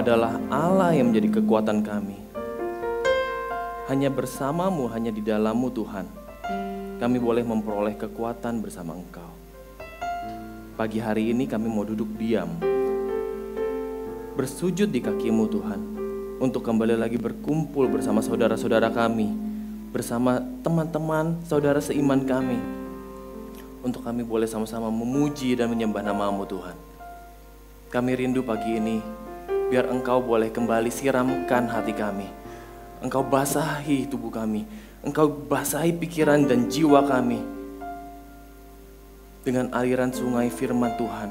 adalah Allah yang menjadi kekuatan kami. Hanya bersamamu, hanya di dalam-Mu Tuhan, kami boleh memperoleh kekuatan bersama Engkau. Pagi hari ini kami mau duduk diam, bersujud di kaki-Mu Tuhan, untuk kembali lagi berkumpul bersama saudara-saudara kami, bersama teman-teman, saudara seiman kami, untuk kami boleh sama-sama memuji dan menyembah nama-Mu Tuhan. Kami rindu pagi ini, biar Engkau boleh kembali siramkan hati kami. Engkau basahi tubuh kami, Engkau basahi pikiran dan jiwa kami dengan aliran sungai firman Tuhan.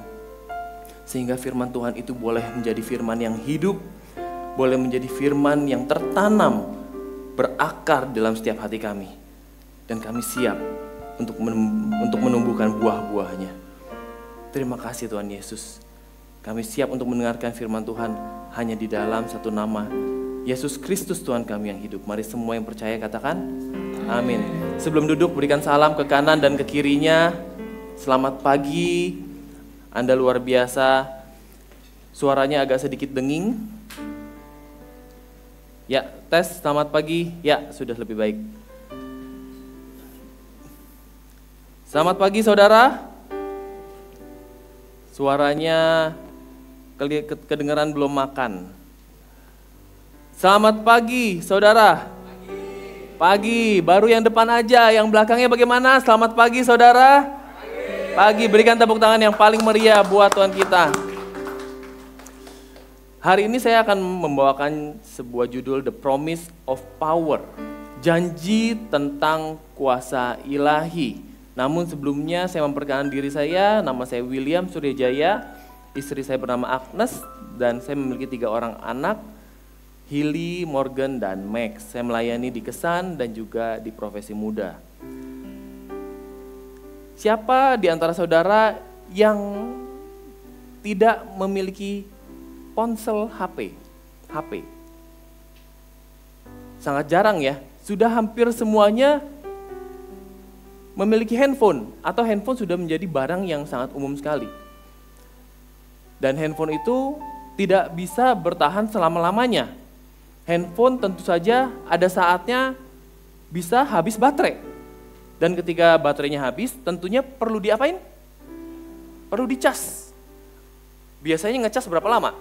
Sehingga firman Tuhan itu boleh menjadi firman yang hidup, boleh menjadi firman yang tertanam, berakar dalam setiap hati kami. Dan kami siap untuk menumbuhkan buah-buahnya. Terima kasih Tuhan Yesus. Kami siap untuk mendengarkan firman Tuhan hanya di dalam satu nama, Yesus Kristus Tuhan kami yang hidup. Mari semua yang percaya katakan amin. Sebelum duduk berikan salam ke kanan dan ke kirinya. Selamat pagi, Anda luar biasa. Suaranya agak sedikit denging. Ya, tes, selamat pagi. Ya, sudah lebih baik. Selamat pagi saudara. Suaranya kedengaran belum makan. Selamat pagi saudara. Pagi, baru yang depan aja, yang belakangnya bagaimana? Selamat pagi saudara. Pagi, berikan tepuk tangan yang paling meriah buat Tuhan kita. Hari ini saya akan membawakan sebuah judul The Promise of Power, janji tentang kuasa ilahi. Namun sebelumnya saya memperkenalkan diri saya, nama saya William Suryajaya, istri saya bernama Agnes, dan saya memiliki 3 orang anak, Hilly, Morgan, dan Max. Saya melayani di Kesan dan juga di Profesi Muda. Siapa di antara saudara yang tidak memiliki ponsel HP? Sangat jarang ya, sudah hampir semuanya memiliki handphone, atau handphone sudah menjadi barang yang sangat umum sekali. Dan handphone itu tidak bisa bertahan selama-lamanya. Handphone tentu saja ada saatnya bisa habis baterai. Dan ketika baterainya habis, tentunya perlu diapain? Perlu dicas. Biasanya ngecas berapa lama?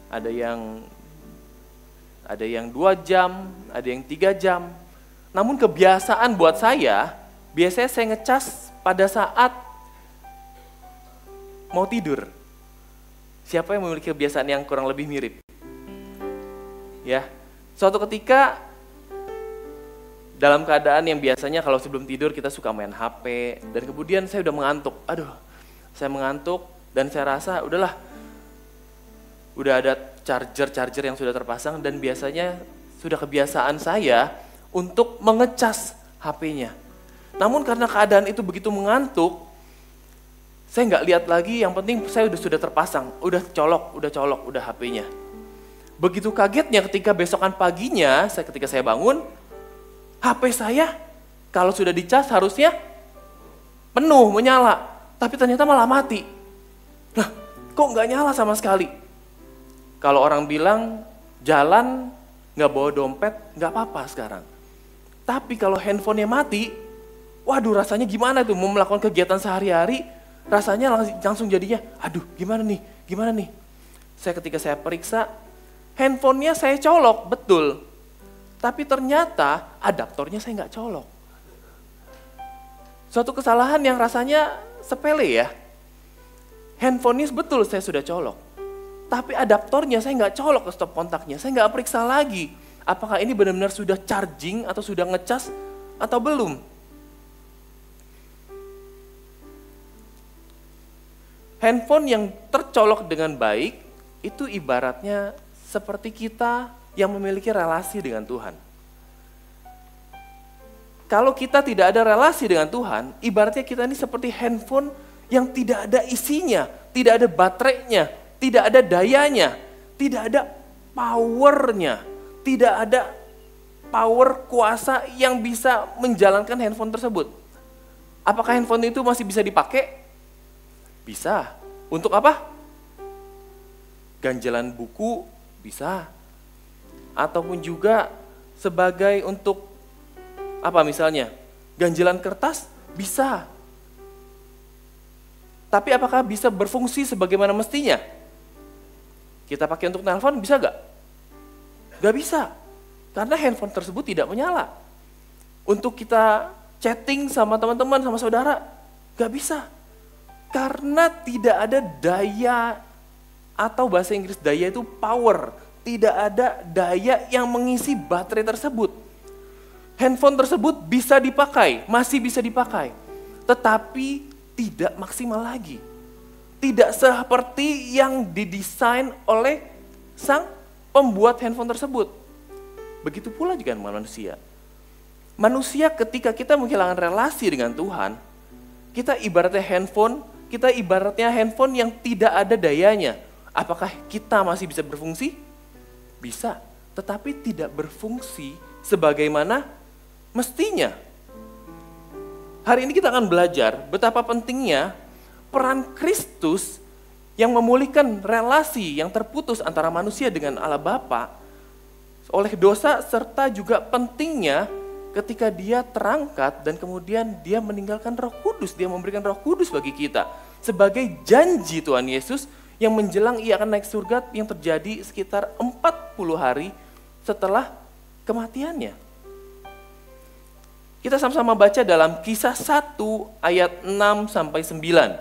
Ada yang 2 jam, ada yang 3 jam. Namun kebiasaan buat saya, biasanya saya ngecas pada saat mau tidur. Siapa yang memiliki kebiasaan yang kurang lebih mirip? Ya, suatu ketika dalam keadaan yang biasanya kalau sebelum tidur kita suka main HP, dan kemudian saya udah mengantuk. Saya mengantuk dan saya rasa udahlah, udah ada charger yang sudah terpasang, dan biasanya sudah kebiasaan saya untuk mengecas HP-nya. Namun karena keadaan itu begitu mengantuk, saya nggak lihat lagi, yang penting saya sudah terpasang, udah colok HP-nya. Begitu kagetnya ketika besokan paginya, ketika saya bangun, HP saya kalau sudah dicas harusnya penuh, menyala, tapi ternyata malah mati. Nah, kok nggak nyala sama sekali? Kalau orang bilang jalan nggak bawa dompet, nggak apa-apa sekarang. Tapi kalau handphonenya mati, waduh rasanya gimana tuh, mau melakukan kegiatan sehari-hari, rasanya langsung jadinya, aduh gimana nih. Ketika saya periksa, handphonenya saya colok, betul. Tapi ternyata adaptornya saya nggak colok. Suatu kesalahan yang rasanya sepele ya. Handphonenya betul saya sudah colok. Tapi adaptornya saya nggak colok ke stop kontaknya, saya nggak periksa lagi. Apakah ini benar-benar sudah charging atau sudah ngecas atau belum? Handphone yang tercolok dengan baik, itu ibaratnya seperti kita yang memiliki relasi dengan Tuhan. Kalau kita tidak ada relasi dengan Tuhan, ibaratnya kita ini seperti handphone yang tidak ada isinya, tidak ada baterainya, tidak ada dayanya, tidak ada powernya, tidak ada power kuasa yang bisa menjalankan handphone tersebut. Apakah handphone itu masih bisa dipakai? Bisa. Untuk apa? Ganjalan buku bisa. Ataupun juga sebagai untuk apa misalnya? Ganjalan kertas bisa. Tapi apakah bisa berfungsi sebagaimana mestinya? Kita pakai untuk telepon bisa gak? Gak bisa. Karena handphone tersebut tidak menyala. Untuk kita chatting sama teman-teman, sama saudara, gak bisa. Karena tidak ada daya, atau bahasa Inggris daya itu power. Tidak ada daya yang mengisi baterai tersebut. Handphone tersebut bisa dipakai, masih bisa dipakai. Tetapi tidak maksimal lagi. Tidak seperti yang didesain oleh sang pembuat handphone tersebut. Begitu pula juga dengan manusia. Manusia ketika kita menghilangkan relasi dengan Tuhan, kita ibaratnya handphone yang tidak ada dayanya. Apakah kita masih bisa berfungsi? Bisa, tetapi tidak berfungsi sebagaimana mestinya. Hari ini kita akan belajar betapa pentingnya peran Kristus yang memulihkan relasi yang terputus antara manusia dengan Allah Bapa oleh dosa, serta juga pentingnya ketika dia terangkat dan kemudian dia meninggalkan Roh Kudus, dia memberikan Roh Kudus bagi kita sebagai janji Tuhan Yesus yang menjelang ia akan naik surga yang terjadi sekitar 40 hari setelah kematiannya. Kita sama-sama baca dalam Kisah 1 ayat 6 sampai 9.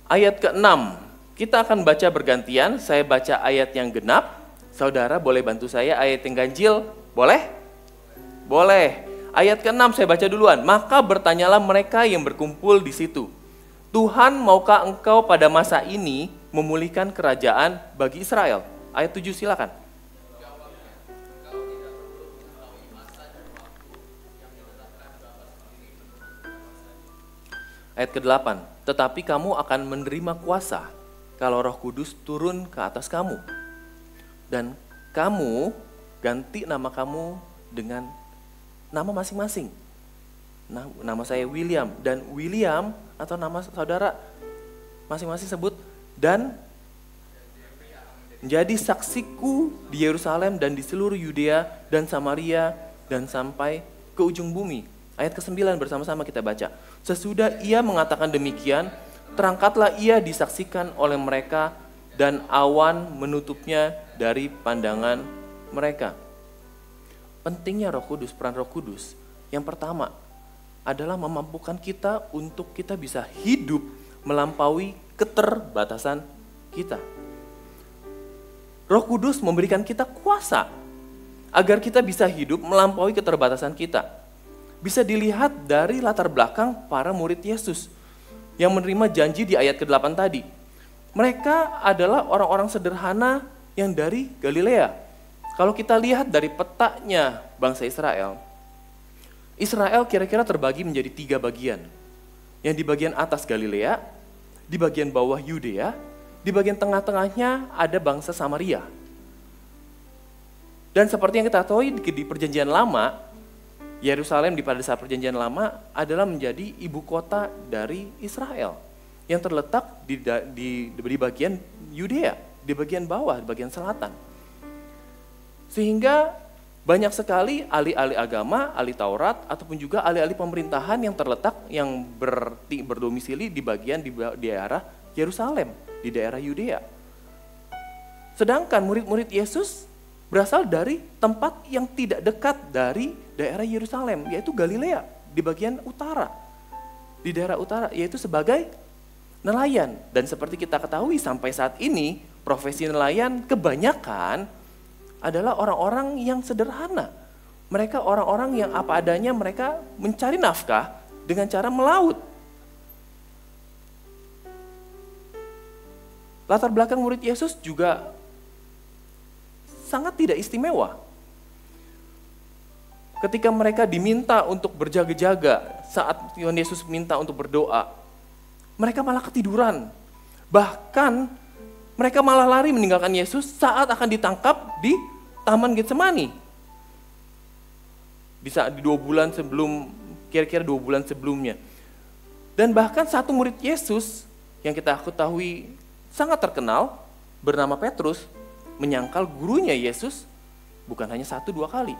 Ayat ke-6, kita akan baca bergantian, saya baca ayat yang genap, saudara boleh bantu saya ayat yang ganjil, boleh? Boleh. Ayat ke-6 saya baca duluan, maka bertanyalah mereka yang berkumpul di situ, Tuhan maukah engkau pada masa ini memulihkan kerajaan bagi Israel? Ayat 7 silakan. Ayat ke-8, tetapi kamu akan menerima kuasa kalau Roh Kudus turun ke atas kamu. Dan kamu ganti nama kamu dengan nama masing-masing. Nah, nama saya William, dan William atau nama saudara masing-masing sebut, dan menjadi saksiku di Yerusalem dan di seluruh Yudea dan Samaria dan sampai ke ujung bumi. Ayat ke-9 bersama-sama kita baca. Sesudah ia mengatakan demikian, terangkatlah ia disaksikan oleh mereka dan awan menutupnya dari pandangan mereka. Pentingnya Roh Kudus, peran Roh Kudus. Yang pertama adalah memampukan kita untuk kita bisa hidup melampaui keterbatasan kita. Roh Kudus memberikan kita kuasa agar kita bisa hidup melampaui keterbatasan kita. Bisa dilihat dari latar belakang para murid Yesus yang menerima janji di ayat ke-8 tadi. Mereka adalah orang-orang sederhana yang dari Galilea. Kalau kita lihat dari petanya bangsa Israel, Israel kira-kira terbagi menjadi 3 bagian. Yang di bagian atas Galilea, di bagian bawah Yudea, di bagian tengah-tengahnya ada bangsa Samaria. Dan seperti yang kita tahu di perjanjian lama, Yerusalem pada saat perjanjian lama adalah menjadi ibu kota dari Israel yang terletak di bagian Yudea, di bagian bawah, di bagian selatan. Sehingga banyak sekali ahli-ahli agama, ahli Taurat, ataupun juga ahli-ahli pemerintahan yang terletak, yang berdomisili di bagian di daerah Yerusalem, di daerah Yudea. Sedangkan murid-murid Yesus berasal dari tempat yang tidak dekat dari daerah Yerusalem, yaitu Galilea, di bagian utara. Di daerah utara, yaitu sebagai nelayan. Dan seperti kita ketahui sampai saat ini, profesi nelayan kebanyakan adalah orang-orang yang sederhana. Mereka orang-orang yang apa adanya, mereka mencari nafkah dengan cara melaut. Latar belakang murid Yesus juga sangat tidak istimewa. Ketika mereka diminta untuk berjaga-jaga saat Tuhan Yesus minta untuk berdoa, mereka malah ketiduran. Bahkan mereka malah lari meninggalkan Yesus saat akan ditangkap di Taman Getsemani. Bisa di 2 bulan sebelum, kira-kira 2 bulan sebelumnya. Dan bahkan satu murid Yesus yang kita ketahui sangat terkenal bernama Petrus menyangkal gurunya Yesus bukan hanya 1-2 kali,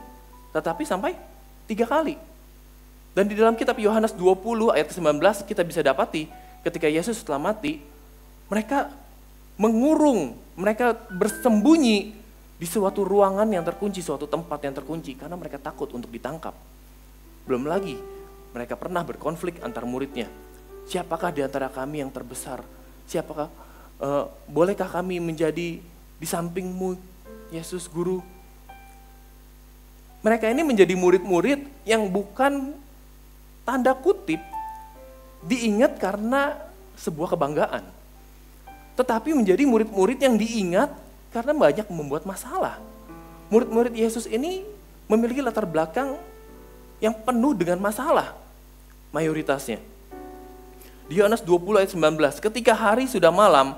tetapi sampai 3 kali. Dan di dalam kitab Yohanes 20 ayat ke-19 kita bisa dapati ketika Yesus setelah mati, mereka mengurung, mereka bersembunyi di suatu ruangan yang terkunci, suatu tempat yang terkunci karena mereka takut untuk ditangkap. Belum lagi mereka pernah berkonflik antar muridnya. Siapakah di antara kami yang terbesar? Siapakah, bolehkah kami menjadi di sampingmu, Yesus Guru? Mereka ini menjadi murid-murid yang bukan tanda kutip diingat karena sebuah kebanggaan. Tetapi menjadi murid-murid yang diingat karena banyak membuat masalah. Murid-murid Yesus ini memiliki latar belakang yang penuh dengan masalah, mayoritasnya. Di Yohanes 20 ayat 19, ketika hari sudah malam,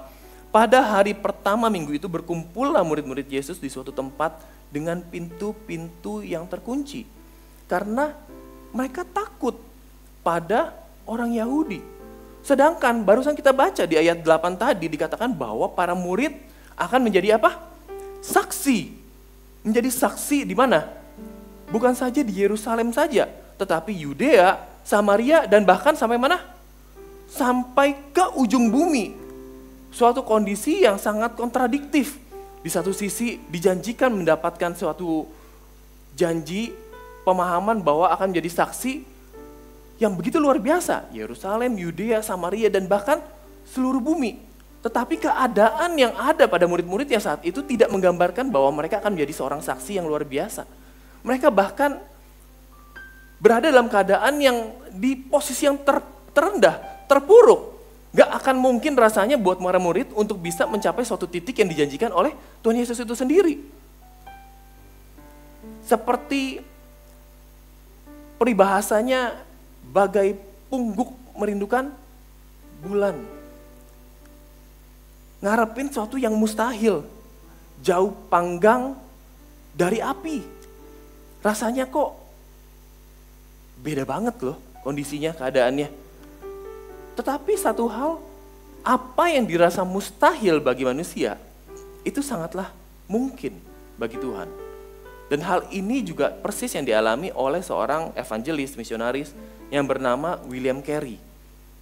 pada hari pertama minggu itu berkumpullah murid-murid Yesus di suatu tempat dengan pintu-pintu yang terkunci. Karena mereka takut pada orang Yahudi. Sedangkan barusan kita baca di ayat 8 tadi dikatakan bahwa para murid akan menjadi apa? Saksi. Menjadi saksi di mana? Bukan saja di Yerusalem saja, tetapi Yudea, Samaria, dan bahkan sampai mana? Sampai ke ujung bumi. Suatu kondisi yang sangat kontradiktif. Di satu sisi dijanjikan mendapatkan suatu janji, pemahaman bahwa akan menjadi saksi yang begitu luar biasa. Yerusalem, Yudea, Samaria, dan bahkan seluruh bumi. Tetapi keadaan yang ada pada murid-murid yang saat itu tidak menggambarkan bahwa mereka akan menjadi seorang saksi yang luar biasa. Mereka bahkan berada dalam keadaan yang di posisi yang terendah, terpuruk. Gak akan mungkin rasanya buat para murid untuk bisa mencapai suatu titik yang dijanjikan oleh Tuhan Yesus itu sendiri. Seperti peribahasanya bagai pungguk merindukan bulan. Ngarepin sesuatu yang mustahil, jauh panggang dari api. Rasanya kok beda banget loh kondisinya, keadaannya. Tetapi satu hal, apa yang dirasa mustahil bagi manusia, itu sangatlah mungkin bagi Tuhan. Dan hal ini juga persis yang dialami oleh seorang evangelis, misionaris yang bernama William Carey.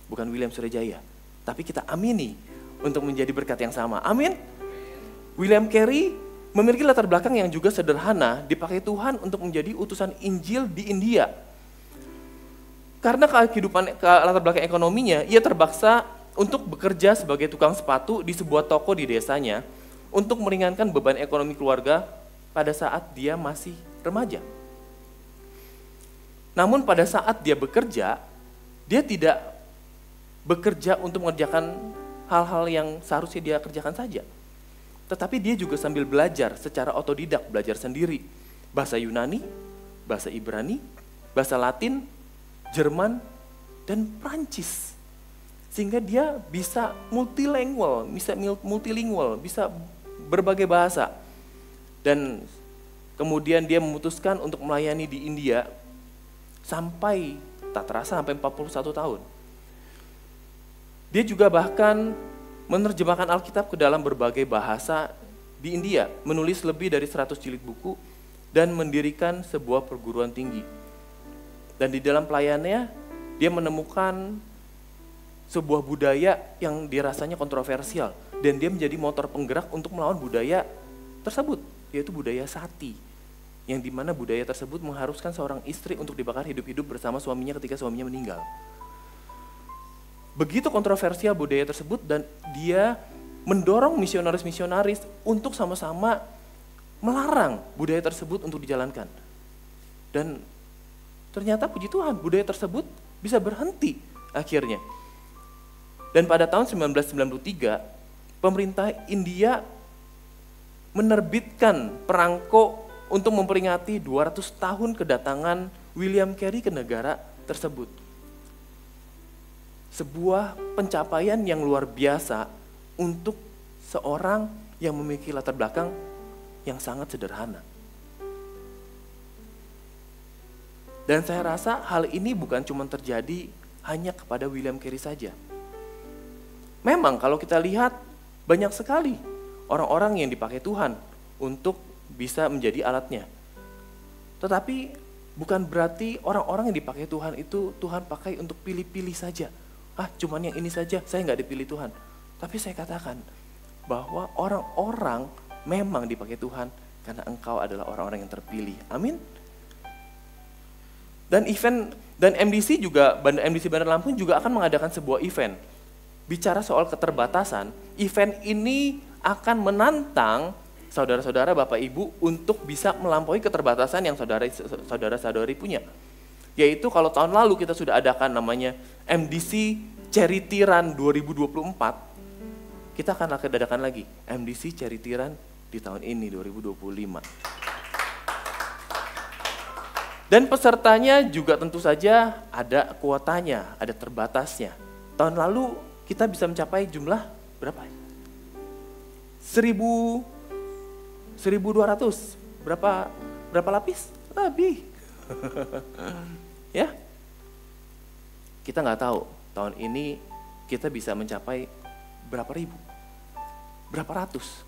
Bukan William Surajaya, tapi kita amini untuk menjadi berkat yang sama. Amin. William Carey memiliki latar belakang yang juga sederhana, dipakai Tuhan untuk menjadi utusan Injil di India. Karena kehidupan latar belakang ekonominya, ia terpaksa untuk bekerja sebagai tukang sepatu di sebuah toko di desanya untuk meringankan beban ekonomi keluarga pada saat dia masih remaja. Namun pada saat dia bekerja, dia tidak bekerja untuk mengerjakan hal-hal yang seharusnya dia kerjakan saja. Tetapi dia juga sambil belajar secara otodidak, belajar sendiri. Bahasa Yunani, bahasa Ibrani, bahasa Latin, Jerman, dan Prancis. Sehingga dia bisa multilingual, bisa berbagai bahasa. Dan kemudian dia memutuskan untuk melayani di India sampai, tak terasa sampai 41 tahun. Dia juga bahkan menerjemahkan Alkitab ke dalam berbagai bahasa di India, menulis lebih dari 100 jilid buku, dan mendirikan sebuah perguruan tinggi. Dan di dalam pelayanannya, dia menemukan sebuah budaya yang dirasanya kontroversial. Dan dia menjadi motor penggerak untuk melawan budaya tersebut, yaitu budaya sati. Yang dimana budaya tersebut mengharuskan seorang istri untuk dibakar hidup-hidup bersama suaminya ketika suaminya meninggal. Begitu kontroversial budaya tersebut, dan dia mendorong misionaris-misionaris untuk sama-sama melarang budaya tersebut untuk dijalankan. Dan ternyata puji Tuhan, budaya tersebut bisa berhenti akhirnya. Dan pada tahun 1993, pemerintah India menerbitkan perangko untuk memperingati 200 tahun kedatangan William Carey ke negara tersebut. Sebuah pencapaian yang luar biasa untuk seorang yang memiliki latar belakang yang sangat sederhana. Dan saya rasa hal ini bukan cuma terjadi hanya kepada William Carey saja. Memang kalau kita lihat banyak sekali orang-orang yang dipakai Tuhan untuk bisa menjadi alatnya. Tetapi bukan berarti orang-orang yang dipakai Tuhan itu Tuhan pakai untuk pilih-pilih saja. Cuman yang ini saja, saya nggak dipilih Tuhan. Tapi saya katakan bahwa orang-orang memang dipakai Tuhan karena engkau adalah orang-orang yang terpilih. Amin. Dan MDC Bandar Lampung juga akan mengadakan sebuah event. Bicara soal keterbatasan, event ini akan menantang saudara-saudara, Bapak Ibu untuk bisa melampaui keterbatasan yang saudara-saudari punya. Yaitu kalau tahun lalu kita sudah adakan namanya MDC Charity Run 2024, kita akan adakan lagi MDC Charity Run di tahun ini 2025. Dan pesertanya juga tentu saja ada kuotanya, ada terbatasnya. Tahun lalu kita bisa mencapai jumlah berapa? 1.200. Berapa lapis? Lebih. Ya. Kita nggak tahu tahun ini kita bisa mencapai berapa ribu, berapa ratus.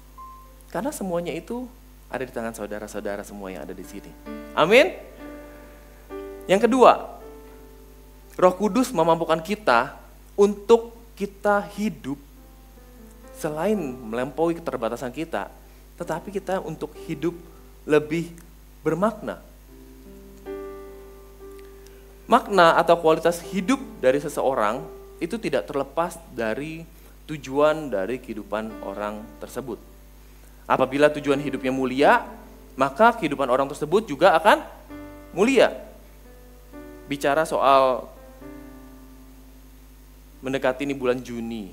Karena semuanya itu ada di tangan saudara-saudara semua yang ada di sini. Amin. Yang kedua, Roh Kudus memampukan kita untuk kita hidup selain melampaui keterbatasan kita, tetapi kita untuk hidup lebih bermakna. Makna atau kualitas hidup dari seseorang itu tidak terlepas dari tujuan dari kehidupan orang tersebut. Apabila tujuan hidupnya mulia, maka kehidupan orang tersebut juga akan mulia. Bicara soal mendekati ini bulan Juni,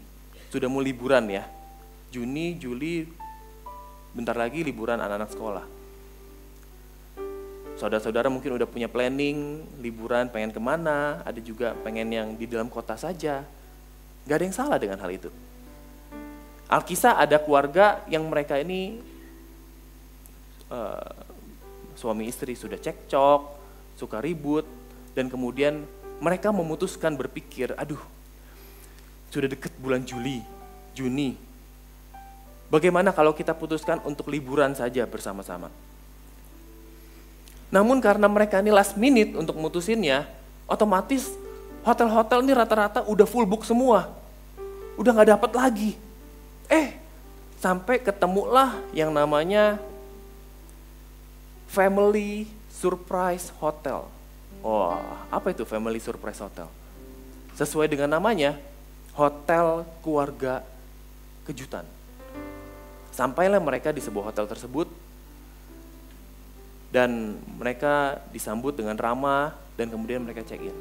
sudah mau liburan ya. Juni, Juli, bentar lagi liburan anak-anak sekolah. Saudara-saudara mungkin udah punya planning liburan pengen kemana, ada juga pengen yang di dalam kota saja. Gak ada yang salah dengan hal itu. Alkisah ada keluarga yang mereka ini suami istri sudah cekcok, suka ribut, dan kemudian mereka memutuskan berpikir, sudah dekat bulan Juni. Bagaimana kalau kita putuskan untuk liburan saja bersama-sama? Namun karena mereka ini last minute untuk mutusinnya, otomatis hotel-hotel ini rata-rata udah full book semua. Udah gak dapat lagi. Sampai ketemulah yang namanya Family Surprise Hotel. Apa itu Family Surprise Hotel? Sesuai dengan namanya, hotel keluarga kejutan. Sampailah mereka di sebuah hotel tersebut dan mereka disambut dengan ramah dan kemudian mereka check-in.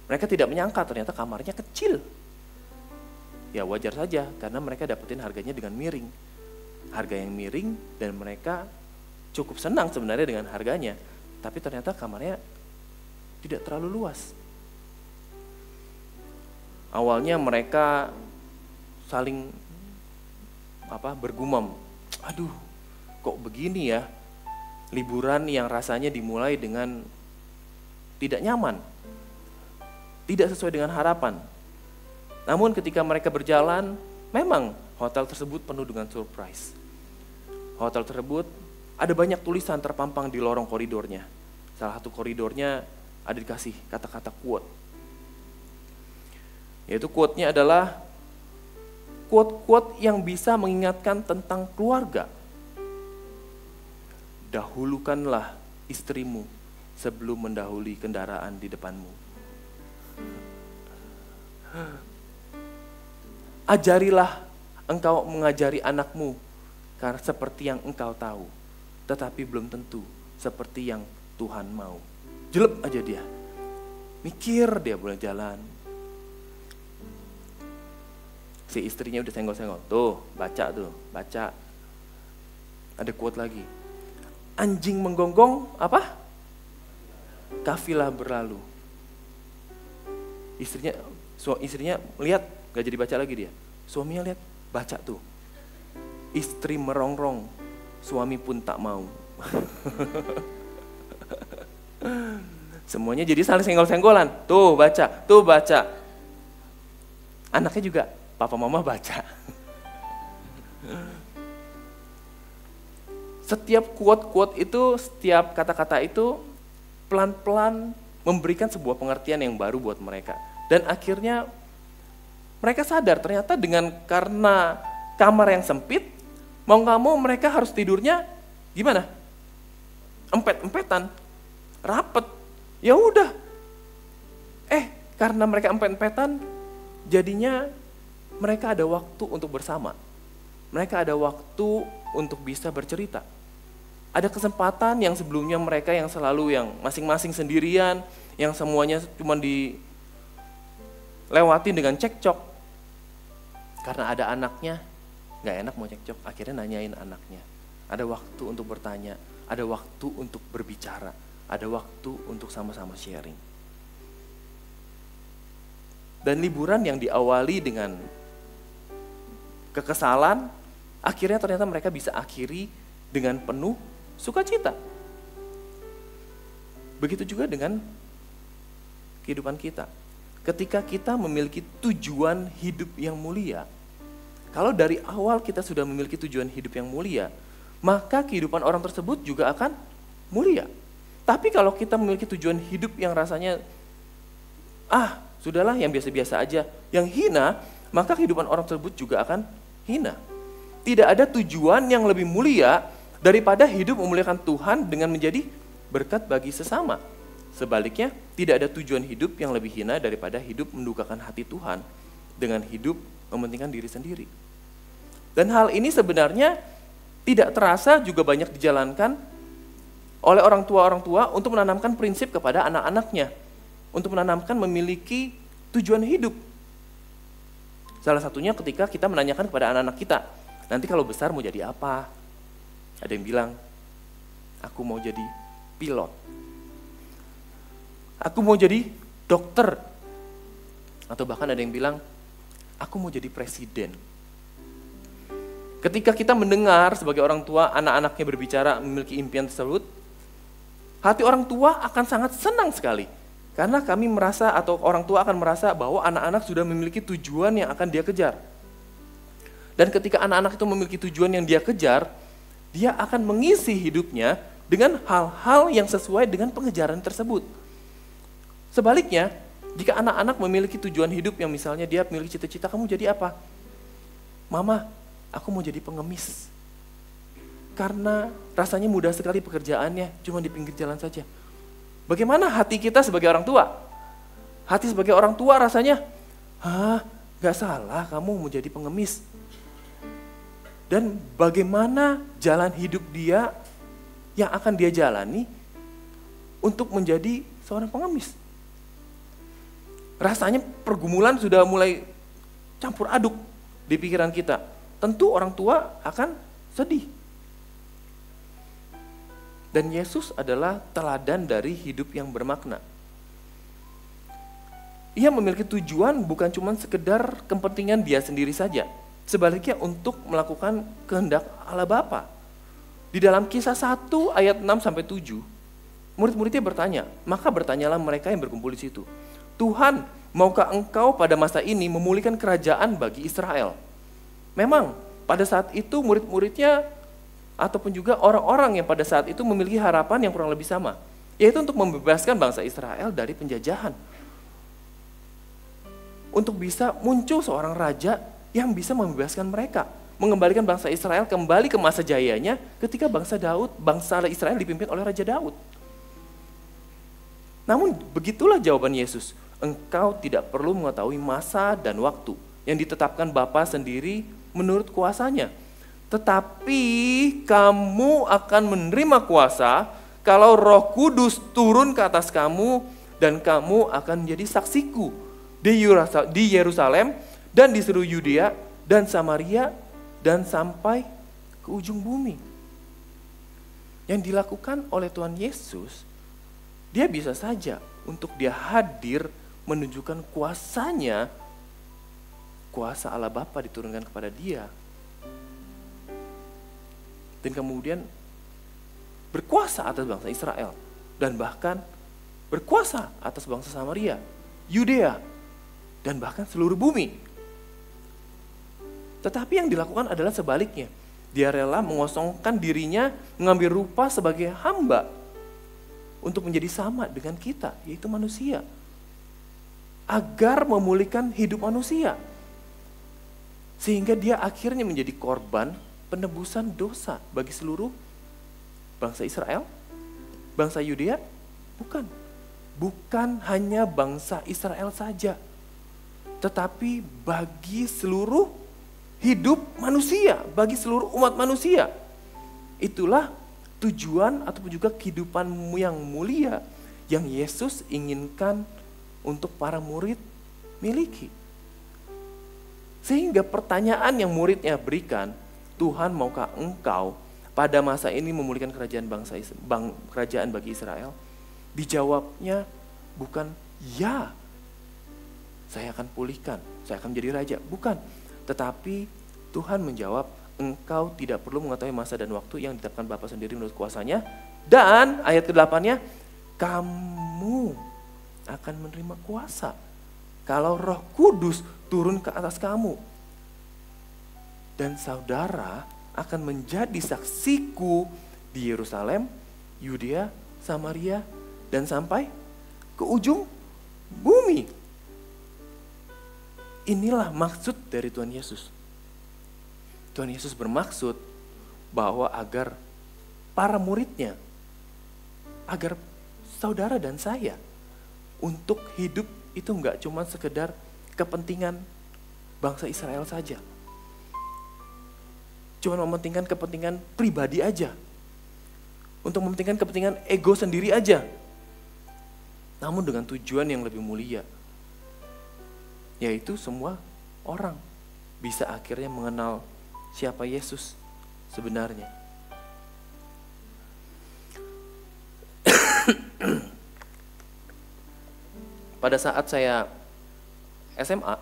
Mereka tidak menyangka ternyata kamarnya kecil. Ya wajar saja karena mereka dapetin harganya dengan miring. Harga yang miring dan mereka cukup senang sebenarnya dengan harganya. Tapi ternyata kamarnya tidak terlalu luas. Awalnya mereka saling bergumam, kok begini ya, liburan yang rasanya dimulai dengan tidak nyaman, tidak sesuai dengan harapan. Namun ketika mereka berjalan, memang hotel tersebut penuh dengan surprise. Hotel tersebut ada banyak tulisan terpampang di lorong koridornya. Salah satu koridornya ada dikasih kata-kata quote. Yaitu quote-nya adalah quote-quote yang bisa mengingatkan tentang keluarga. Dahulukanlah istrimu sebelum mendahului kendaraan di depanmu. Ajarilah engkau mengajari anakmu karena seperti yang engkau tahu, tetapi belum tentu seperti yang Tuhan mau. Jelek aja dia. Mikir dia boleh jalan. Si istrinya udah senggol-senggol. Baca. Ada quote lagi. Anjing menggonggong apa? Kafilah berlalu. Istrinya lihat, gak jadi baca lagi dia. Suaminya lihat, baca tuh. Istri merongrong, suami pun tak mau. Semuanya jadi saling senggol-senggolan. Tuh baca. Anaknya juga, papa mama baca. Setiap quote-quote itu, setiap kata-kata itu pelan-pelan memberikan sebuah pengertian yang baru buat mereka. Dan akhirnya mereka sadar ternyata karena kamar yang sempit, mau nggak mau mereka harus tidurnya gimana? Empet-empetan, rapet. Ya udah. Karena mereka empet-empetan, jadinya mereka ada waktu untuk bersama. Mereka ada waktu untuk bisa bercerita. Ada kesempatan yang sebelumnya mereka yang selalu yang masing-masing sendirian, yang semuanya cuma dilewatin dengan cekcok. Karena ada anaknya, gak enak mau cekcok, akhirnya nanyain anaknya. Ada waktu untuk bertanya, ada waktu untuk berbicara, ada waktu untuk sama-sama sharing. Dan liburan yang diawali dengan kekesalan, akhirnya ternyata mereka bisa akhiri dengan penuh sukacita. Begitu juga dengan kehidupan kita. Ketika kita memiliki tujuan hidup yang mulia, kalau dari awal kita sudah memiliki tujuan hidup yang mulia, maka kehidupan orang tersebut juga akan mulia. Tapi kalau kita memiliki tujuan hidup yang rasanya, sudahlah yang biasa-biasa aja, yang hina, maka kehidupan orang tersebut juga akan hina. Tidak ada tujuan yang lebih mulia daripada hidup memuliakan Tuhan dengan menjadi berkat bagi sesama. Sebaliknya, tidak ada tujuan hidup yang lebih hina daripada hidup mendukakan hati Tuhan dengan hidup mementingkan diri sendiri. Dan hal ini sebenarnya tidak terasa juga banyak dijalankan oleh orang tua untuk menanamkan prinsip kepada anak-anaknya. Untuk menanamkan memiliki tujuan hidup. Salah satunya ketika kita menanyakan kepada anak-anak kita, nanti kalau besar mau jadi apa? Ada yang bilang, aku mau jadi pilot. Aku mau jadi dokter. Atau bahkan ada yang bilang, aku mau jadi presiden. Ketika kita mendengar sebagai orang tua, anak-anaknya berbicara memiliki impian tersebut, hati orang tua akan sangat senang sekali. Karena kami merasa atau orang tua akan merasa bahwa anak-anak sudah memiliki tujuan yang akan dia kejar. Dan ketika anak-anak itu memiliki tujuan yang dia kejar, dia akan mengisi hidupnya dengan hal-hal yang sesuai dengan pengejaran tersebut. Sebaliknya, jika anak-anak memiliki tujuan hidup yang misalnya dia memiliki cita-cita, kamu jadi apa? Mama, aku mau jadi pengemis. Karena rasanya mudah sekali pekerjaannya, cuma di pinggir jalan saja. Bagaimana hati kita sebagai orang tua? Hati sebagai orang tua rasanya, gak salah kamu mau jadi pengemis. Dan bagaimana jalan hidup dia yang akan dia jalani untuk menjadi seorang pengemis. Rasanya pergumulan sudah mulai campur aduk di pikiran kita. Tentu orang tua akan sedih. Dan Yesus adalah teladan dari hidup yang bermakna. Ia memiliki tujuan bukan cuma sekedar kepentingan dia sendiri saja. Sebaliknya untuk melakukan kehendak Allah Bapa. Di dalam Kisah 1 ayat 6-7, murid-muridnya bertanya, maka bertanyalah mereka yang berkumpul di situ. Tuhan, maukah engkau pada masa ini memulihkan kerajaan bagi Israel? Memang pada saat itu murid-muridnya ataupun juga orang-orang yang pada saat itu memiliki harapan yang kurang lebih sama, yaitu untuk membebaskan bangsa Israel dari penjajahan. Untuk bisa muncul seorang raja yang bisa membebaskan mereka, mengembalikan bangsa Israel kembali ke masa jayanya ketika bangsa Israel dipimpin oleh Raja Daud. Namun begitulah jawaban Yesus, engkau tidak perlu mengetahui masa dan waktu yang ditetapkan Bapa sendiri menurut kuasanya. Tetapi kamu akan menerima kuasa kalau Roh Kudus turun ke atas kamu dan kamu akan menjadi saksiku di Yerusalem dan di seluruh Yudea dan Samaria dan sampai ke ujung bumi. Yang dilakukan oleh Tuhan Yesus, dia bisa saja untuk dia hadir menunjukkan kuasanya, kuasa Allah Bapa diturunkan kepada dia. Dan kemudian berkuasa atas bangsa Israel. Dan bahkan berkuasa atas bangsa Samaria, Yudea, dan bahkan seluruh bumi. Tetapi yang dilakukan adalah sebaliknya. Dia rela mengosongkan dirinya, mengambil rupa sebagai hamba untuk menjadi sama dengan kita, yaitu manusia. Agar memulihkan hidup manusia. Sehingga dia akhirnya menjadi korban penebusan dosa bagi seluruh bangsa Israel, bangsa Yudea, bukan. Bukan hanya bangsa Israel saja, tetapi bagi seluruh hidup manusia, bagi seluruh umat manusia. Itulah tujuan ataupun juga kehidupanmu yang mulia yang Yesus inginkan untuk para murid miliki. Sehingga pertanyaan yang muridnya berikan, Tuhan maukah engkau pada masa ini memulihkan kerajaan bagi Israel? Dijawabnya bukan ya, saya akan pulihkan, saya akan menjadi raja. Bukan, tetapi Tuhan menjawab, engkau tidak perlu mengetahui masa dan waktu yang ditetapkan Bapa sendiri menurut kuasanya. Dan ayat ke-8-nya, kamu akan menerima kuasa kalau Roh Kudus turun ke atas kamu. Dan saudara akan menjadi saksiku di Yerusalem, Yudea, Samaria, dan sampai ke ujung bumi. Inilah maksud dari Tuhan Yesus. Tuhan Yesus bermaksud bahwa agar para muridnya, agar saudara dan saya untuk hidup itu enggak cuma sekedar kepentingan bangsa Israel saja. Cuma mementingkan kepentingan pribadi aja. Untuk mementingkan kepentingan ego sendiri aja. Namun dengan tujuan yang lebih mulia. Yaitu semua orang bisa akhirnya mengenal siapa Yesus sebenarnya. Pada saat saya SMA,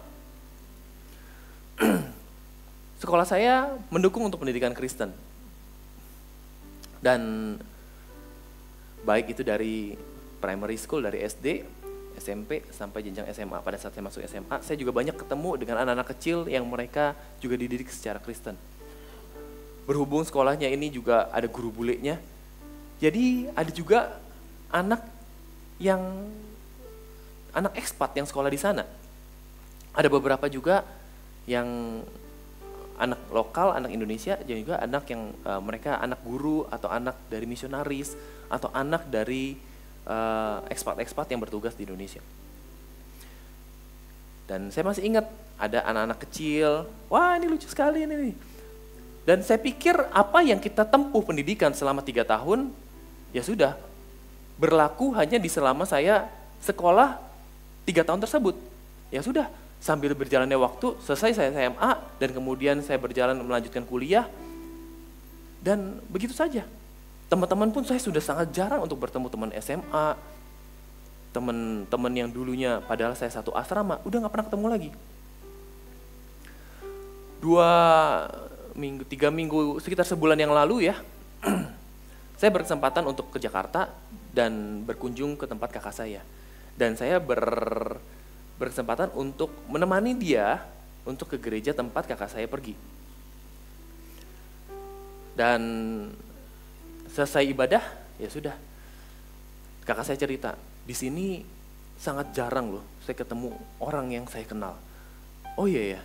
sekolah saya mendukung untuk pendidikan Kristen. Dan baik itu dari primary school, dari SD, SMP, sampai jenjang SMA. Pada saat saya masuk SMA, saya juga banyak ketemu dengan anak-anak kecil yang mereka juga dididik secara Kristen. Berhubung sekolahnya ini juga ada guru bulenya, jadi ada juga anak ekspat yang sekolah di sana. Ada beberapa juga yang anak lokal, anak Indonesia, dan juga anak yang mereka anak guru atau anak dari misionaris atau anak dari ekspat-ekspat yang bertugas di Indonesia. Dan saya masih ingat ada anak-anak kecil, wah ini lucu sekali ini. Dan saya pikir apa yang kita tempuh pendidikan selama 3 tahun, ya sudah, berlaku hanya di selama saya sekolah 3 tahun tersebut. Ya sudah, sambil berjalannya waktu, selesai saya SMA, dan kemudian saya berjalan melanjutkan kuliah, dan begitu saja. Teman-teman pun saya sudah sangat jarang untuk bertemu teman SMA, teman-teman yang dulunya padahal saya satu asrama, udah gak pernah ketemu lagi. 3 minggu, sekitar sebulan yang lalu ya, saya berkesempatan untuk ke Jakarta dan berkunjung ke tempat kakak saya. Dan saya berkesempatan untuk menemani dia untuk ke gereja tempat kakak saya pergi. Dan selesai ibadah, ya sudah. Kakak saya cerita, di sini sangat jarang loh saya ketemu orang yang saya kenal. Oh iya.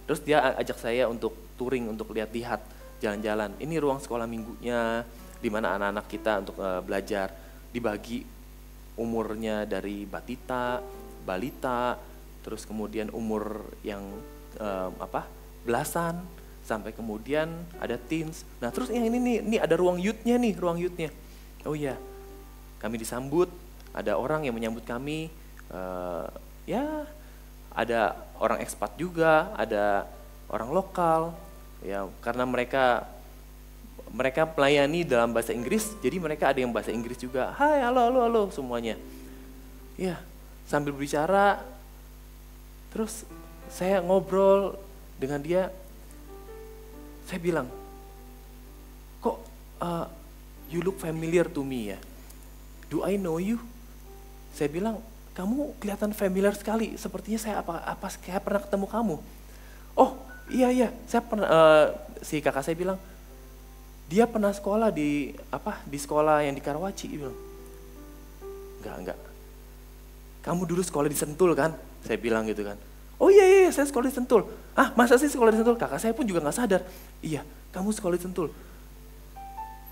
Terus dia ajak saya untuk touring, untuk lihat-lihat, jalan-jalan. Ini ruang sekolah minggunya, di mana anak-anak kita untuk belajar. Dibagi umurnya dari batita, balita, terus kemudian umur yang belasan, sampai kemudian ada teens. Nah terus yang ini ada ruang youth-nya nih, ruang youth-nya. Oh iya, kami disambut, ada orang yang menyambut kami, ada orang ekspat juga, ada orang lokal, ya karena mereka melayani dalam bahasa Inggris, jadi mereka ada yang bahasa Inggris juga. Hai, halo semuanya. Ya, sambil berbicara, terus saya ngobrol dengan dia, saya bilang, kok you look familiar to me ya? Do I know you? Saya bilang, kamu kelihatan familiar sekali, sepertinya saya apa kayak pernah ketemu kamu. Oh iya, saya pernah, si kakak saya bilang, dia pernah sekolah di sekolah yang di Karawaci. Dia bilang, enggak. Kamu dulu sekolah di Sentul kan? Saya bilang gitu kan. Oh iya, saya sekolah di Sentul. Ah, masa sih sekolah di Sentul? Kakak saya pun juga gak sadar. Iya, kamu sekolah di Sentul.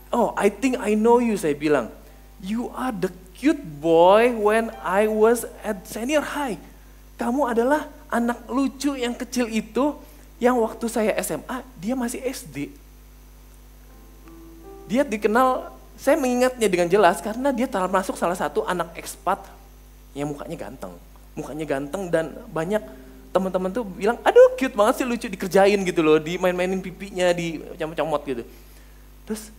Oh, I think I know you, saya bilang. You are the cute boy when I was at senior high. Kamu adalah anak lucu yang kecil itu, yang waktu saya SMA, dia masih SD. Dia dikenal, saya mengingatnya dengan jelas karena dia termasuk salah satu anak ekspat yang mukanya ganteng dan banyak teman-teman tuh bilang, aduh cute banget sih, lucu, dikerjain gitu loh, dimain-mainin pipinya, dicomot-comot gitu. Terus,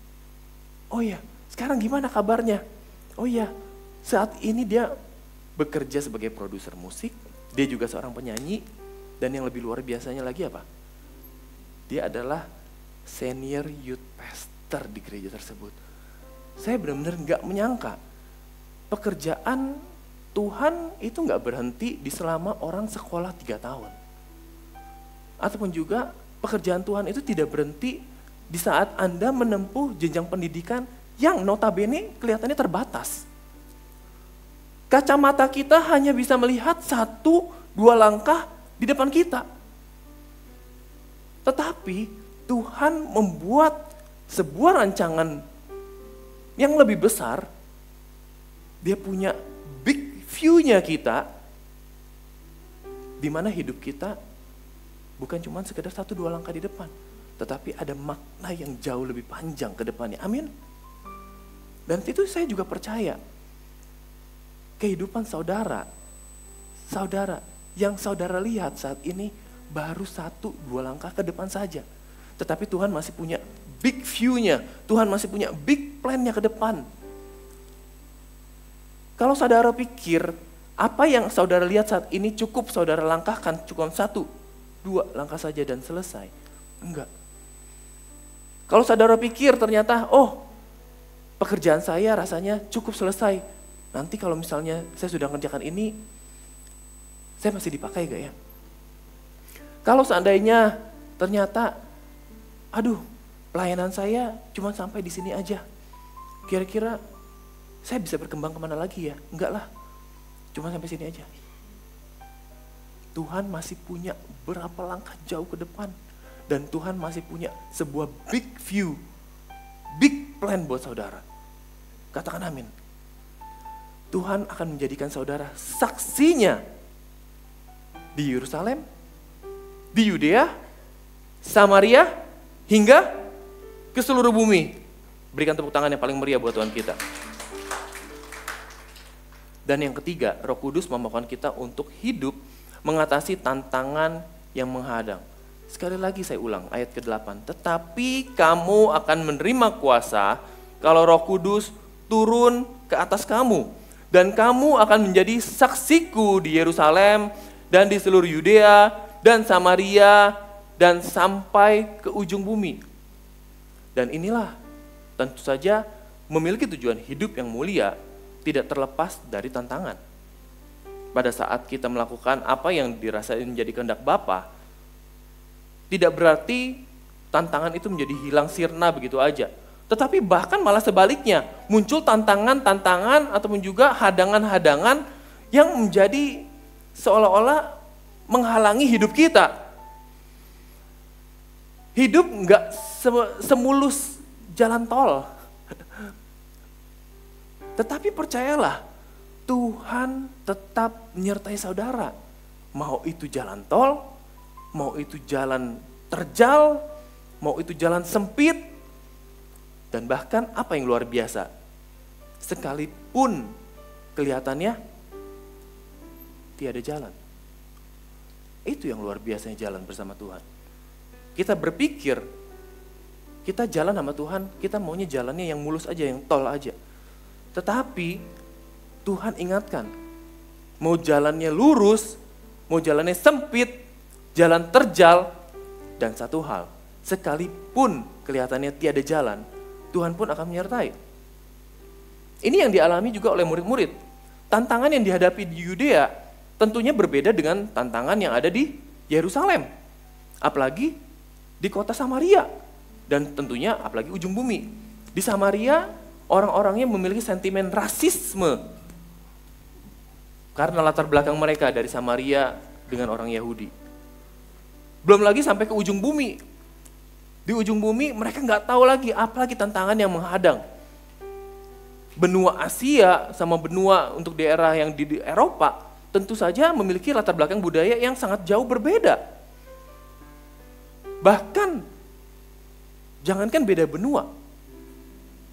oh iya, sekarang gimana kabarnya? Oh iya, saat ini dia bekerja sebagai produser musik, dia juga seorang penyanyi, dan yang lebih luar biasanya lagi apa? Dia adalah senior youth pastor di gereja tersebut. Saya benar-benar gak menyangka, pekerjaan Tuhan itu gak berhenti di selama orang sekolah 3 tahun. Ataupun juga pekerjaan Tuhan itu tidak berhenti di saat Anda menempuh jenjang pendidikan yang notabene kelihatannya terbatas. Kacamata kita hanya bisa melihat 1-2 langkah di depan kita. Tetapi Tuhan membuat sebuah rancangan yang lebih besar. Dia punya big view-nya kita, di mana hidup kita bukan cuma sekedar 1-2 langkah di depan, tetapi ada makna yang jauh lebih panjang ke depannya. Amin. Dan itu saya juga percaya, kehidupan saudara yang saudara lihat saat ini baru 1-2 langkah ke depan saja. Tetapi Tuhan masih punya big view-nya, Tuhan masih punya big plan-nya ke depan. Kalau saudara pikir, apa yang saudara lihat saat ini cukup saudara langkahkan, cukup 1-2 langkah saja dan selesai. Enggak. Kalau saudara pikir ternyata, oh pekerjaan saya rasanya cukup selesai. Nanti kalau misalnya saya sudah mengerjakan ini, saya masih dipakai gak ya? Kalau seandainya ternyata, aduh pelayanan saya cuma sampai di sini aja. Kira-kira saya bisa berkembang kemana lagi ya? Enggak lah, cuma sampai sini aja. Tuhan masih punya berapa langkah jauh ke depan. Dan Tuhan masih punya sebuah big view, big plan buat saudara. Katakan amin. Tuhan akan menjadikan saudara saksinya di Yerusalem, di Yudea, Samaria, hingga ke seluruh bumi. Berikan tepuk tangan yang paling meriah buat Tuhan kita. Dan yang ketiga, Roh Kudus memampukan kita untuk hidup mengatasi tantangan yang menghadang. Sekali lagi saya ulang ayat ke-8. Tetapi kamu akan menerima kuasa kalau Roh Kudus turun ke atas kamu. Dan kamu akan menjadi saksiku di Yerusalem dan di seluruh Yudea dan Samaria dan sampai ke ujung bumi. Dan inilah tentu saja memiliki tujuan hidup yang mulia, tidak terlepas dari tantangan. Pada saat kita melakukan apa yang dirasain menjadi kehendak Bapa, tidak berarti tantangan itu menjadi hilang sirna begitu aja. Tetapi bahkan malah sebaliknya, muncul tantangan-tantangan ataupun juga hadangan-hadangan yang menjadi seolah-olah menghalangi hidup kita. Hidup enggak semulus jalan tol. Tetapi percayalah, Tuhan tetap menyertai saudara. Mau itu jalan tol, mau itu jalan terjal, mau itu jalan sempit, dan bahkan apa yang luar biasa, sekalipun kelihatannya tiada jalan. Itu yang luar biasanya jalan bersama Tuhan. Kita berpikir, kita jalan sama Tuhan, kita maunya jalannya yang mulus aja, yang tol aja. Tetapi Tuhan ingatkan, mau jalannya lurus, mau jalannya sempit, jalan terjal, dan satu hal, sekalipun kelihatannya tiada jalan, Tuhan pun akan menyertai. Ini yang dialami juga oleh murid-murid. tantangan yang dihadapi di Yudea tentunya berbeda dengan tantangan yang ada di Yerusalem. Apalagi di kota Samaria. Dan tentunya apalagi ujung bumi. Di Samaria orang-orangnya memiliki sentimen rasisme. Karena latar belakang mereka dari Samaria dengan orang Yahudi. Belum lagi sampai ke ujung bumi. Di ujung bumi mereka nggak tahu lagi apalagi tantangan yang menghadang. Benua Asia sama benua untuk daerah yang di Eropa tentu saja memiliki latar belakang budaya yang sangat jauh berbeda. Bahkan, jangankan beda benua,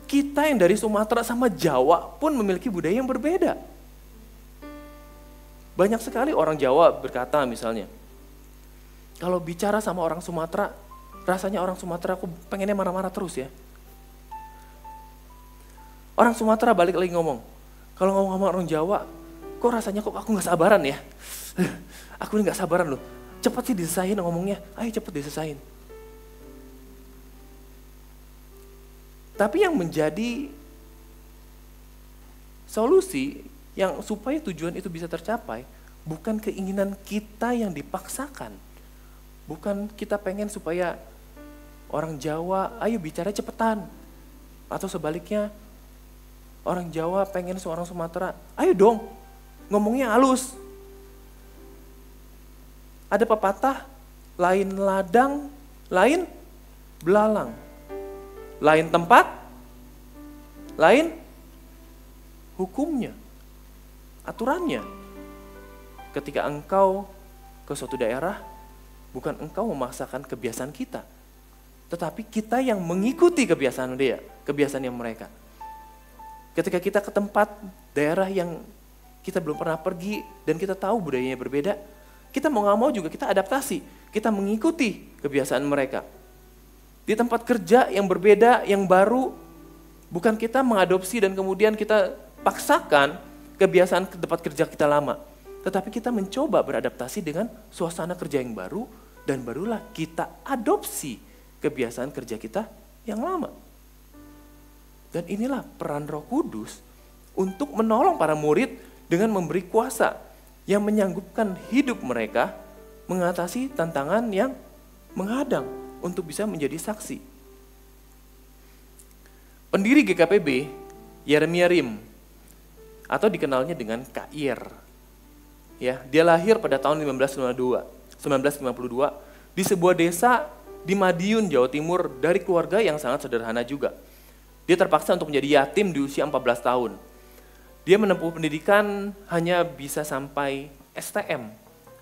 kita yang dari Sumatera sama Jawa pun memiliki budaya yang berbeda. Banyak sekali orang Jawa berkata misalnya, kalau bicara sama orang Sumatera, rasanya orang Sumatera aku pengennya marah-marah terus ya. Orang Sumatera balik lagi ngomong, kalau ngomong sama orang Jawa, kok rasanya kok aku gak sabaran ya? Aku ini gak sabaran loh, cepat sih diselesain ngomongnya, ayo cepat diselesain. Tapi yang menjadi solusi yang supaya tujuan itu bisa tercapai, bukan keinginan kita yang dipaksakan. Bukan kita pengen supaya orang Jawa, ayo bicara cepetan. Atau sebaliknya, orang Jawa pengen seorang Sumatera, ayo dong, ngomongnya halus. Ada pepatah, lain ladang, lain belalang. Lain tempat, lain hukumnya, aturannya. Ketika engkau ke suatu daerah, bukan engkau memaksakan kebiasaan kita, tetapi kita yang mengikuti kebiasaan dia, kebiasaan yang mereka. Ketika kita ke tempat daerah yang kita belum pernah pergi dan kita tahu budayanya berbeda, kita mau gak mau juga kita adaptasi, kita mengikuti kebiasaan mereka. Di tempat kerja yang berbeda, yang baru, bukan kita mengadopsi dan kemudian kita paksakan kebiasaan ke tempat kerja kita lama, tetapi kita mencoba beradaptasi dengan suasana kerja yang baru dan barulah kita adopsi kebiasaan kerja kita yang lama. Dan inilah peran Roh Kudus untuk menolong para murid dengan memberi kuasa yang menyanggupkan hidup mereka mengatasi tantangan yang menghadang untuk bisa menjadi saksi. Pendiri GKPB, Yeremia Rim, atau dikenalnya dengan KIR. Ya, dia lahir pada tahun 1952 di sebuah desa di Madiun, Jawa Timur dari keluarga yang sangat sederhana juga. Dia terpaksa untuk menjadi yatim di usia 14 tahun. Dia menempuh pendidikan hanya bisa sampai STM,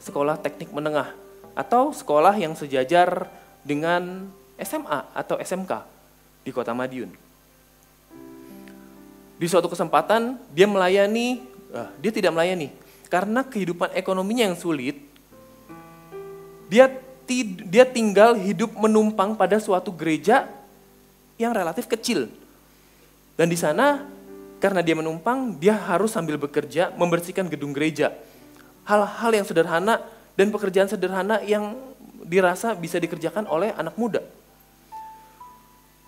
Sekolah Teknik Menengah, atau sekolah yang sejajar dengan SMA atau SMK di kota Madiun. Di suatu kesempatan dia tidak melayani, karena kehidupan ekonominya yang sulit, dia tinggal hidup menumpang pada suatu gereja yang relatif kecil. Dan di sana, karena dia menumpang, dia harus sambil bekerja membersihkan gedung gereja. Hal-hal yang sederhana dan pekerjaan sederhana yang dirasa bisa dikerjakan oleh anak muda.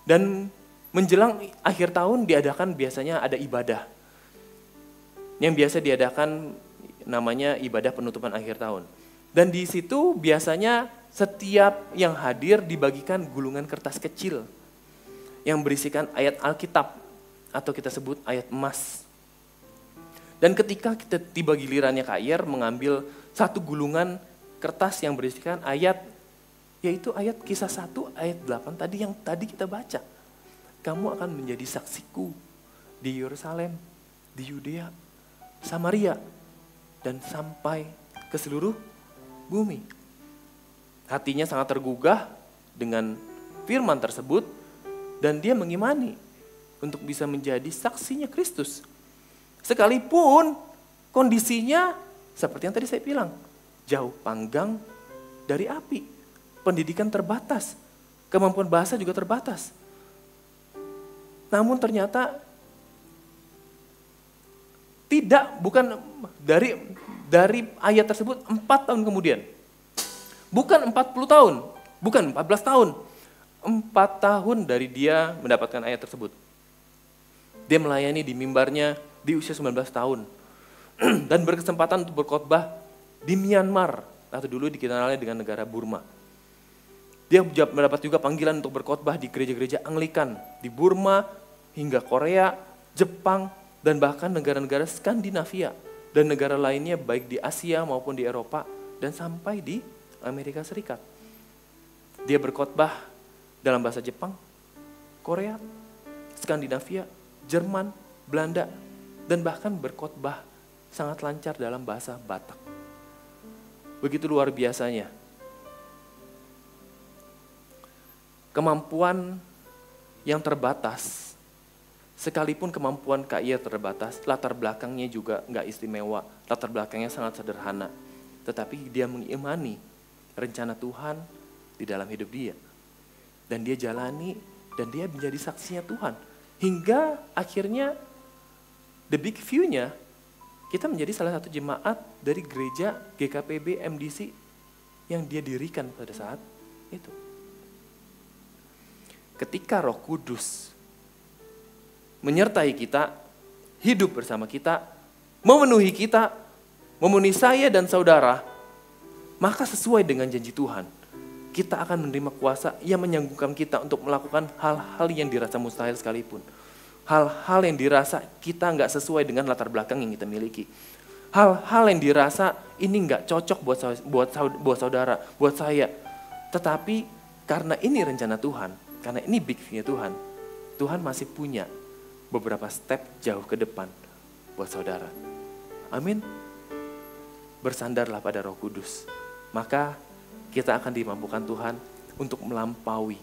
Dan menjelang akhir tahun diadakan biasanya ada ibadah. Yang biasa diadakan namanya ibadah penutupan akhir tahun. Dan di situ biasanya setiap yang hadir dibagikan gulungan kertas kecil yang berisikan ayat Alkitab atau kita sebut ayat emas. Dan ketika kita tiba gilirannya KIR mengambil satu gulungan kertas yang berisikan ayat, yaitu ayat Kisah 1 ayat 8 tadi yang tadi kita baca. Kamu akan menjadi saksiku di Yerusalem, di Yudea, Samaria, dan sampai ke seluruh bumi. Hatinya sangat tergugah dengan firman tersebut dan dia mengimani untuk bisa menjadi saksinya Kristus. Sekalipun kondisinya seperti yang tadi saya bilang, jauh panggang dari api, pendidikan terbatas, kemampuan bahasa juga terbatas. Namun ternyata bukan dari ayat tersebut 4 tahun kemudian. Bukan 40 tahun, bukan 14 tahun. 4 tahun dari dia mendapatkan ayat tersebut. Dia melayani di mimbarnya di usia 19 tahun. dan berkesempatan untuk berkhotbah di Myanmar, atau dulu dikenalnya dengan negara Burma. Dia mendapat juga panggilan untuk berkhotbah di gereja-gereja Anglikan di Burma hingga Korea, Jepang, dan bahkan negara-negara Skandinavia dan negara lainnya baik di Asia maupun di Eropa dan sampai di Amerika Serikat. Dia berkhotbah dalam bahasa Jepang, Korea, Skandinavia, Jerman, Belanda, dan bahkan berkhotbah sangat lancar dalam bahasa Batak. Begitu luar biasanya. Kemampuan yang terbatas, sekalipun kemampuan Kak Ia terbatas, latar belakangnya juga nggak istimewa, latar belakangnya sangat sederhana. Tetapi dia mengimani rencana Tuhan di dalam hidup dia. Dan dia jalani, dan dia menjadi saksinya Tuhan. Hingga akhirnya the big view-nya, kita menjadi salah satu jemaat dari gereja GKPB MDC yang dia dirikan pada saat itu. Ketika Roh Kudus menyertai kita, hidup bersama kita, memenuhi kita, memenuhi saya dan saudara, maka sesuai dengan janji Tuhan, kita akan menerima kuasa yang menyanggupkan kita untuk melakukan hal-hal yang dirasa mustahil sekalipun. Hal-hal yang dirasa kita nggak sesuai dengan latar belakang yang kita miliki. Hal-hal yang dirasa ini nggak cocok buat saudara, buat saya. Tetapi karena ini rencana Tuhan, karena ini big view-nya Tuhan, Tuhan masih punya beberapa step jauh ke depan buat saudara. Amin. Bersandarlah pada Roh Kudus. Maka kita akan dimampukan Tuhan untuk melampaui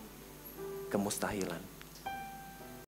kemustahilan.